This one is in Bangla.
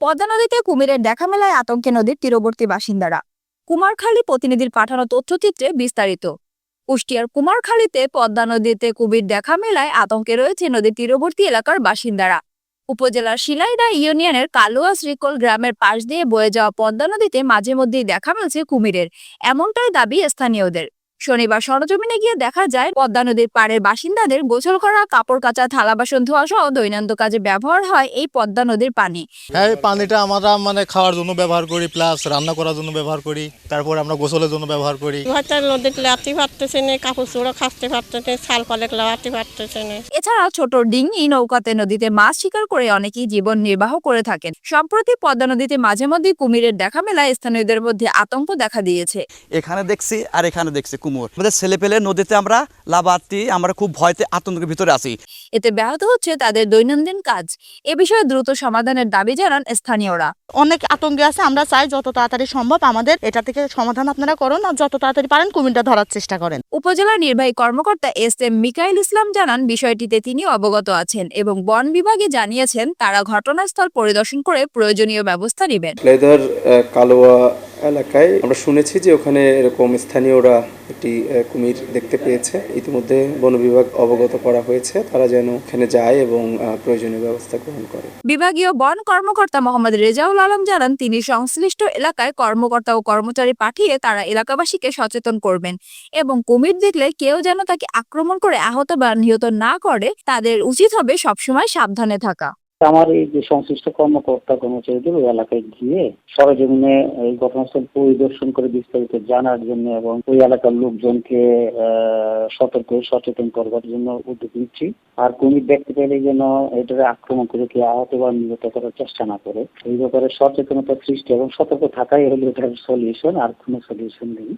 পদ্মা নদীতে কুমিরের দেখা মেলায় আতঙ্কে নদীর তীরবর্তী বাসিন্দারা। কুমারখালী প্রতিনিধির পাঠানো তথ্যচিত্রে বিস্তারিত। কুষ্টিয়ার কুমারখালীতে পদ্মা নদীতে কুমির দেখা মেলায় আতঙ্কে রয়েছে নদীর তীরবর্তী এলাকার বাসিন্দারা। উপজেলার শিলাইদা ইউনিয়নের কালুয়া শ্রীকোল গ্রামের পাশ দিয়ে বয়ে যাওয়া পদ্মা নদীতে মাঝে মধ্যেই দেখা মিলছে কুমিরের, এমনটাই দাবি স্থানীয়দের। শনিবার সরেজমিনে গিয়ে দেখা যায় পদ্মা নদীর পাড়ের বাসিন্দাদের গোসল করা, কাপড় কাচা, থালা বাসন ধোয়া সহ দৈনন্দিন কাজে ব্যবহার হয় এই পদ্মা নদীর পানি। হ্যাঁ, এই পানিটা আমরা খাওয়ার জন্য ব্যবহার করি, প্লাস রান্না করার জন্য ব্যবহার করি, তারপর আমরা গোসলের জন্য ব্যবহার করি। হয়তো নদীতে লাতি পারতেছে না, কাপড় চোড়া খাসতে পারতেছে, ছাল পালে লাতি পারতেছে না। এছাড়া ছোট ডিঙি নৌকাতে নদীতে মাছ শিকার করে অনেকেই জীবন নির্বাহ করে থাকেন। সম্প্রতি পদ্মা নদীতে মাঝে মধ্যে কুমিরের দেখা মেলায় স্থানীয়দের মধ্যে আতঙ্ক দেখা দিয়েছে। এখানে দেখছি আর এখানে দেখছি কুমির, আমাদের ছেলে পেলে নদীতে আমরা লাভার্থী, আমরা খুব ভয়তে আতঙ্কের ভিতরে আছি। এতে ব্যাহত হচ্ছে তাদের দৈনন্দিন কাজ। এ বিষয়ে দ্রুত সমাধানের দাবি জানান স্থানীয়রা। অনেক আতঙ্কে আছে, আমরা চাই যত তাড়াতাড়ি সম্ভব আমাদের এটা থেকে সমাধান আপনারা করুন, আর যত তাড়াতাড়ি পারেন কুমিরটা ধরার চেষ্টা করেন। উপজেলা নির্বাহী কর্মকর্তা এস.এম. মিকাইল ইসলাম জানান বিষয়টিতে তিনি অবগত আছেন এবং বন বিভাগে জানিয়েছেন তারা ঘটনাস্থল পরিদর্শন করে প্রয়োজনীয় ব্যবস্থা নেবেন। শিলাইদহ কালোয়া এলাকায় আমরা শুনেছি যে ওখানে এরকম স্থানীয়রা একটি কুমির দেখতে পেয়েছে। ইতিমধ্যে বন বিভাগ অবগত করা হয়েছে, তারা যেন ওখানে যায় এবং প্রয়োজনীয় ব্যবস্থা গ্রহণ করে। বিভাগীয় বন কর্মকর্তা মোহাম্মদ রেজাউল আলম জানান তিনি সংশ্লিষ্ট এলাকায় কর্মকর্তা ও কর্মচারী পাঠিয়ে তারা এলাকাবাসীকে সচেতন করবেন এবং কুমির দেখলে কেউ যেন তাকে আক্রমণ করে আহত বা নিহত না করে, তাদের উচিত হবে সবসময় সাবধানে থাকা। আমার এই যে সংশ্লিষ্ট কর্মকর্তা কর্মচারীদের ওই এলাকায় গিয়ে সরেজমিনে এই ঘটনাস্থল পরিদর্শন করে বিস্তারিত জানার জন্য এবং ওই এলাকার লোকজনকে সতর্ক সচেতন করবার জন্য উদ্যোগ নিচ্ছি। আর কুমির দেখতে পেলে যেন এটাকে আক্রমণ করে কেউ আহত বা নিহত করার চেষ্টা না করে, এই ব্যাপারে সচেতনতা সৃষ্টি এবং সতর্ক থাকাই হলো এটার সলিউশন, আর কোনো সলিউশন নেই।